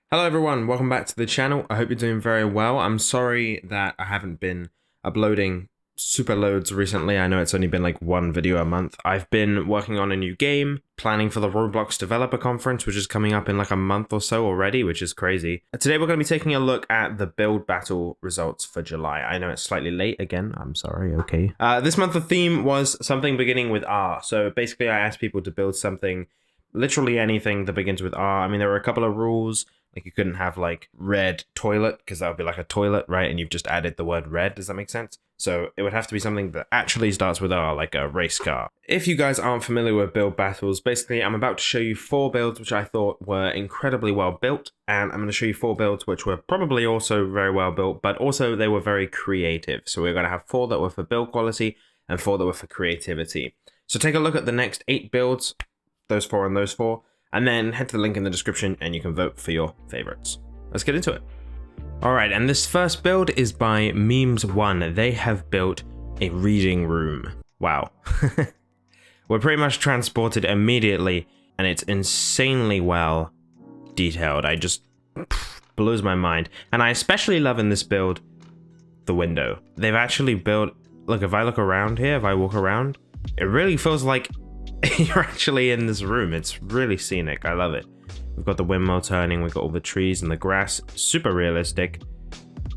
Hello everyone, welcome back to the channel. I hope you're doing very well. I'm sorry that I haven't been uploading super loads recently. I know it's only been like one video a month. I've been working on a new game, planning for the Roblox developer conference, which is coming up in like a month or so already, which is crazy. Today we're going to be taking a look at the build battle results for July. I know it's slightly late again, I'm sorry, okay. This month the theme was something beginning with R. So basically I asked people to build something, literally anything that begins with R. I mean, there were a couple of rules. Like you couldn't have like red toilet because that would be like a toilet, right? And you've just added the word red. Does that make sense? So it would have to be something that actually starts with R, like a race car. If you guys aren't familiar with build battles, basically I'm about to show you 4 builds which I thought were incredibly well built. And I'm going to show you 4 builds which were probably also very well built, but also they were very creative. So we're going to have 4 that were for build quality and 4 that were for creativity. So take a look at the next 8 builds, those 4 and those 4. And then head to the link in the description and you can vote for your favorites. Let's get into it. Alright, and this first build is by Memes1. They have built a reading room. Wow. We're pretty much transported immediately and it's insanely well detailed. I just blows my mind. And I especially love in this build the window. They've actually built, look, if I look around here, if I walk around, it really feels like you're actually in this room. It's really scenic. I love it. We've got the windmill turning. We've got all the trees and the grass. Super realistic.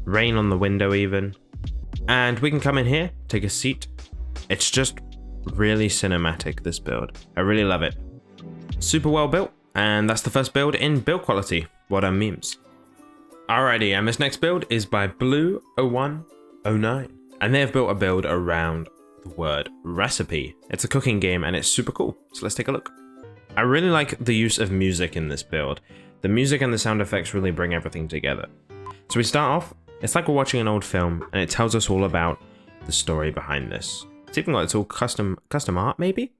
Rain on the window even. And we can come in here, take a seat. It's just really cinematic, this build. I really love it. Super well built. And that's the first build in build quality. What are memes? Alrighty, and this next build is by Blue0109. And they have built a build around the word recipe. It's a cooking game and it's super cool. So let's take a look. I really like the use of music in this build. The music and the sound effects really bring everything together. So we start off, it's like we're watching an old film and it tells us all about the story behind this. It's even like it's all custom art maybe?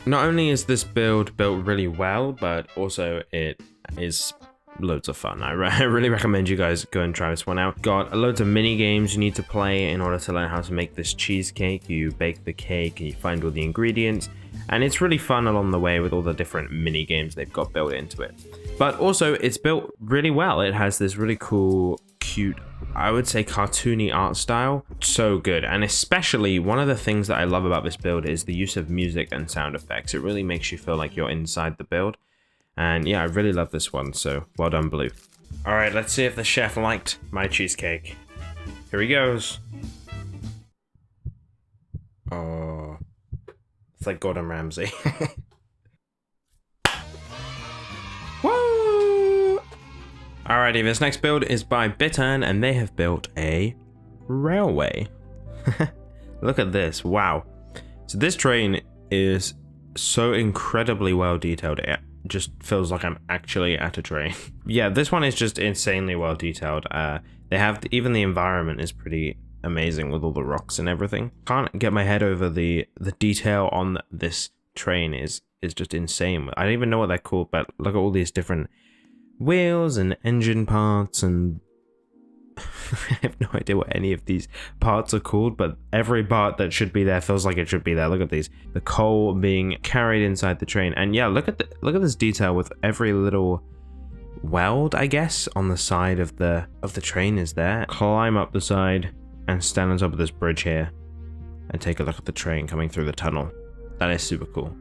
Not only is this build built really well, but also it is loads of fun. I really recommend you guys go and try this one out. Got loads of mini games you need to play in order to learn how to make this cheesecake. You bake the cake and you find all the ingredients, and it's really fun along the way with all the different mini games they've got built into it. But also it's built really well. It has this really cool, cute, I would say cartoony art style. So good. And especially one of the things that I love about this build is the use of music and sound effects. It really makes you feel like you're inside the build. And yeah, I really love this one, so well done, Blue. All right, let's see if the chef liked my cheesecake. Here he goes. Oh, it's like Gordon Ramsay. Woo! Alrighty, this next build is by Bittern, and they have built a railway. Look at this, wow. So this train is so incredibly well detailed. It just feels like I'm actually at a train. Yeah, this one is just insanely well detailed. They have even the environment is pretty amazing with all the rocks and everything. Can't get my head over the detail on this train is just insane. I don't even know what they're called, but look at all these different wheels and engine parts, and I have no idea what any of these parts are called, but every part that should be there feels like it should be there. Look at these, the coal being carried inside the train, and yeah, look at this detail with every little weld, I guess, on the side of the train is there. Climb up the side and stand on top of this bridge here and take a look at the train coming through the tunnel. That is super cool.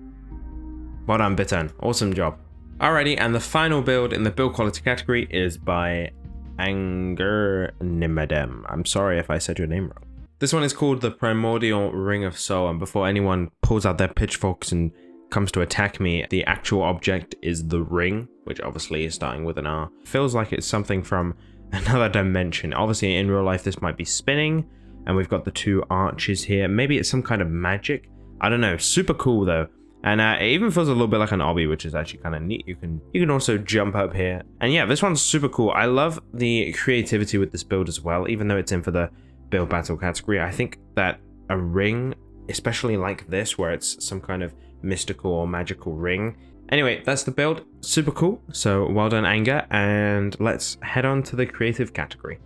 Well done, Bittern. Awesome job. Alrighty, and the final build in the build quality category is by Anger Nimadem. I'm sorry if I said your name wrong. This one is called the Primordial Ring of Soul, and before anyone pulls out their pitchforks and comes to attack me, the actual object is the ring, which obviously is starting with an R. Feels like it's something from another dimension. Obviously in real life this might be spinning, and we've got the 2 arches here. Maybe it's some kind of magic. I don't know. Super cool though. And it even feels a little bit like an Obby, which is actually kind of neat. You can also jump up here. And yeah, this one's super cool. I love the creativity with this build as well, even though it's in for the build battle category. I think that a ring, especially like this, where it's some kind of mystical or magical ring. Anyway, that's the build. Super cool. So well done, Anger. And let's head on to the creative category.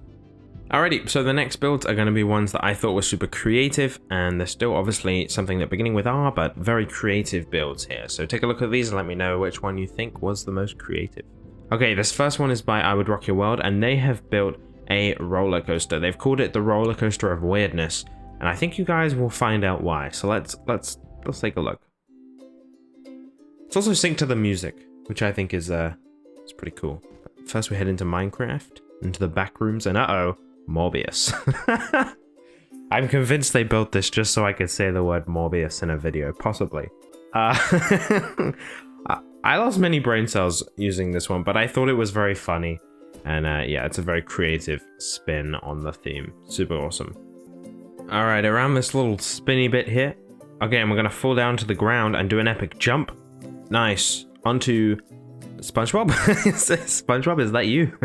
Alrighty, so the next builds are going to be ones that I thought were super creative, and they're still obviously something that beginning with R, but very creative builds here. So take a look at these and let me know which one you think was the most creative. Okay, this first one is by I Would Rock Your World, and they have built a roller coaster. They've called it the roller coaster of weirdness, and I think you guys will find out why. So let's take a look. It's also synced to the music, which I think is it's pretty cool. But first we head into Minecraft, into the back rooms, and Morbius. I'm convinced they built this just so I could say the word Morbius in a video, possibly. I lost many brain cells using this one, but I thought it was very funny. And yeah, it's a very creative spin on the theme. Super awesome. Alright, around this little spinny bit here. Again, we're going to fall down to the ground and do an epic jump. Nice. Onto SpongeBob? SpongeBob, is that you?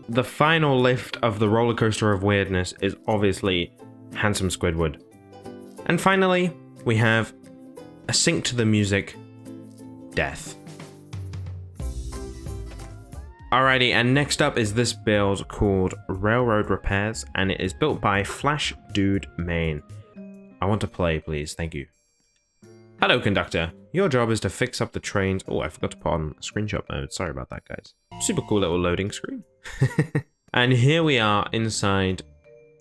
The final lift of the roller coaster of weirdness is obviously handsome Squidward. And finally, we have a sync to the music, death. Alrighty, and next up is this build called Railroad Repairs, and it is built by Flash Dude Main. I want to play, please. Thank you. Hello, conductor. Your job is to fix up the trains. Oh, I forgot to put on screenshot mode. Sorry about that, guys. Super cool little loading screen. And here we are inside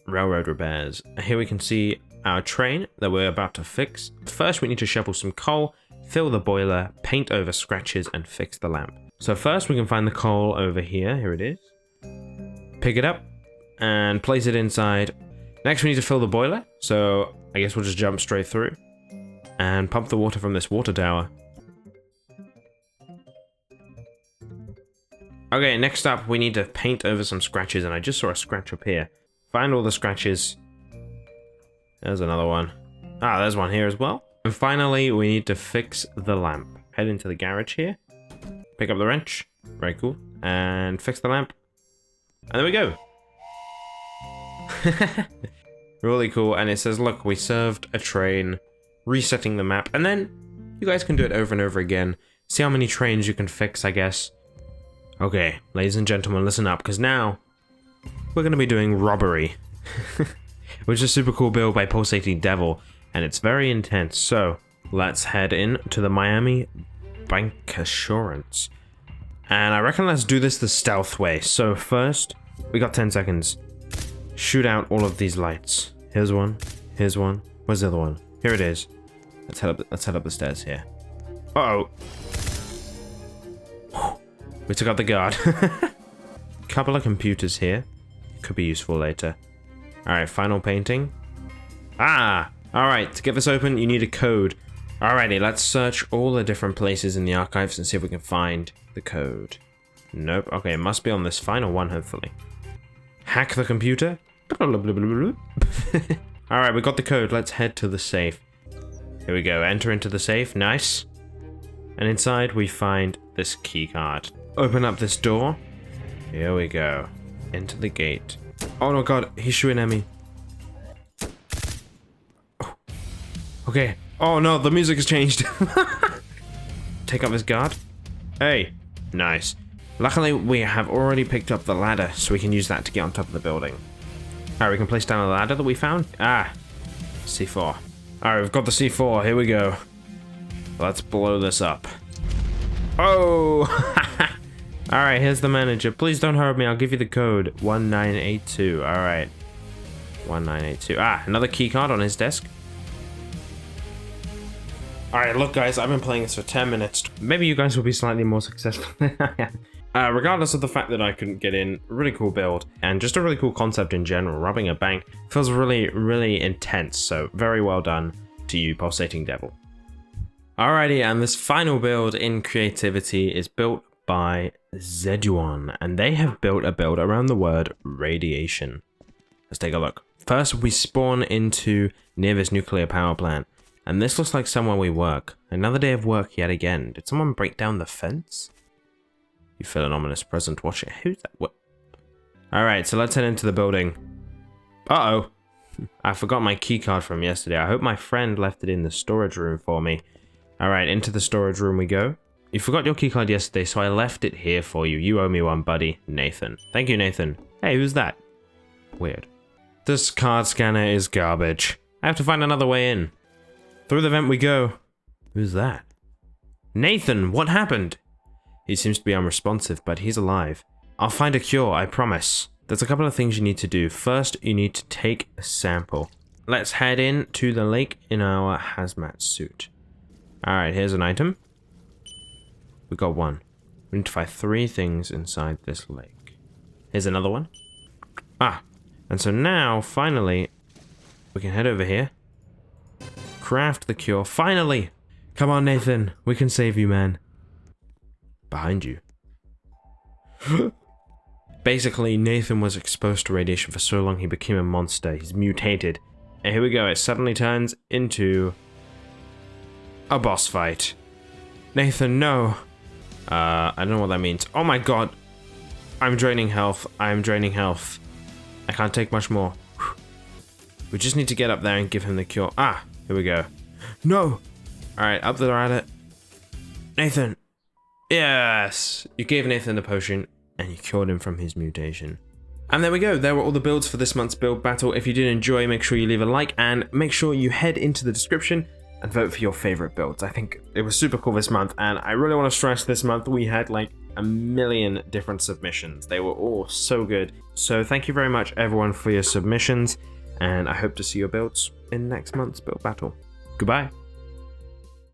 Railroad Repairs. Here we can see our train that we're about to fix. First, we need to shovel some coal, fill the boiler, paint over scratches, and fix the lamp. So first we can find the coal over here. Here it is. Pick it up and place it inside. Next we need to fill the boiler. So I guess we'll just jump straight through and pump the water from this water tower. Okay, next up we need to paint over some scratches, and I just saw a scratch up here. Find all the scratches. There's another one. Ah, there's one here as well. And finally we need to fix the lamp. Head into the garage here. Pick up the wrench. Very cool. And fix the lamp. And there we go. Really cool. And it says, look, we served a train, resetting the map. And then you guys can do it over and over again. See how many trains you can fix, I guess. Okay, ladies and gentlemen, listen up, because now we're going to be doing robbery. Which is a super cool build by Pulsating Devil. And it's very intense. So let's head in to the Miami Bank Assurance. And I reckon let's do this the stealth way. So first, we got 10 seconds. Shoot out all of these lights. Here's one. Here's one. Where's the other one? Here it is. Let's head up the stairs here. Uh-oh. We took out the guard. Couple of computers here. Could be useful later. Alright, final painting. Ah! Alright, to get this open, you need a code. Alrighty, let's search all the different places in the archives and see if we can find the code. Nope. Okay, it must be on this final one, hopefully. Hack the computer. Alright, we got the code. Let's head to the safe. Here we go. Enter into the safe. Nice. And inside we find this key card. Open up this door. Here we go. Into the gate. Oh no god, he's shooting at me. Oh. Okay. Oh no, the music has changed. Take up this guard. Hey. Nice. Luckily, we have already picked up the ladder, so we can use that to get on top of the building. Alright, we can place down the ladder that we found. Ah. C4. Alright, we've got the C4. Here we go. Let's blow this up. Oh! Alright, here's the manager. Please don't hurt me. I'll give you the code. 1982. Alright. 1982. Ah, another key card on his desk. Alright, look guys, I've been playing this for 10 minutes. Maybe you guys will be slightly more successful than I am. Regardless of the fact that I couldn't get in, really cool build, and just a really cool concept in general. Robbing a bank feels really, really intense, so very well done to you, Pulsating Devil. Alrighty, and this final build in creativity is built by Zeduan, and they have built a build around the word radiation. Let's take a look. First, we spawn into near this nuclear power plant. And this looks like somewhere we work. Another day of work yet again. Did someone break down the fence? You feel an ominous presence watching. Who's that? What? Alright, so let's head into the building. Uh-oh. I forgot my keycard from yesterday. I hope my friend left it in the storage room for me. Alright, into the storage room we go. You forgot your keycard yesterday, so I left it here for you. You owe me one, buddy. Nathan. Thank you, Nathan. Hey, who's that? Weird. This card scanner is garbage. I have to find another way in. Through the vent we go. Who's that? Nathan, what happened? He seems to be unresponsive, but he's alive. I'll find a cure, I promise. There's a couple of things you need to do. First, you need to take a sample. Let's head in to the lake in our hazmat suit. Alright, here's an item. We got one. We need to find 3 things inside this lake. Here's another one. Ah, and so now, finally, we can head over here. Craft the cure. Finally! Come on, Nathan. We can save you, man. Behind you. Basically, Nathan was exposed to radiation for so long he became a monster. He's mutated. And here we go. It suddenly turns into a boss fight. Nathan, no. I don't know what that means. Oh my god. I'm draining health. I'm draining health. I can't take much more. We just need to get up there and give him the cure. Ah, here we go. No. Alright, up there at it. Nathan. Yes. You gave Nathan the potion and you cured him from his mutation. And there we go. There were all the builds for this month's build battle. If you did enjoy, make sure you leave a like and make sure you head into the description and vote for your favorite builds. I think it was super cool this month, and I really want to stress this month we had like a million different submissions. They were all so good. So thank you very much everyone for your submissions, and I hope to see your builds in next month's build battle. Goodbye.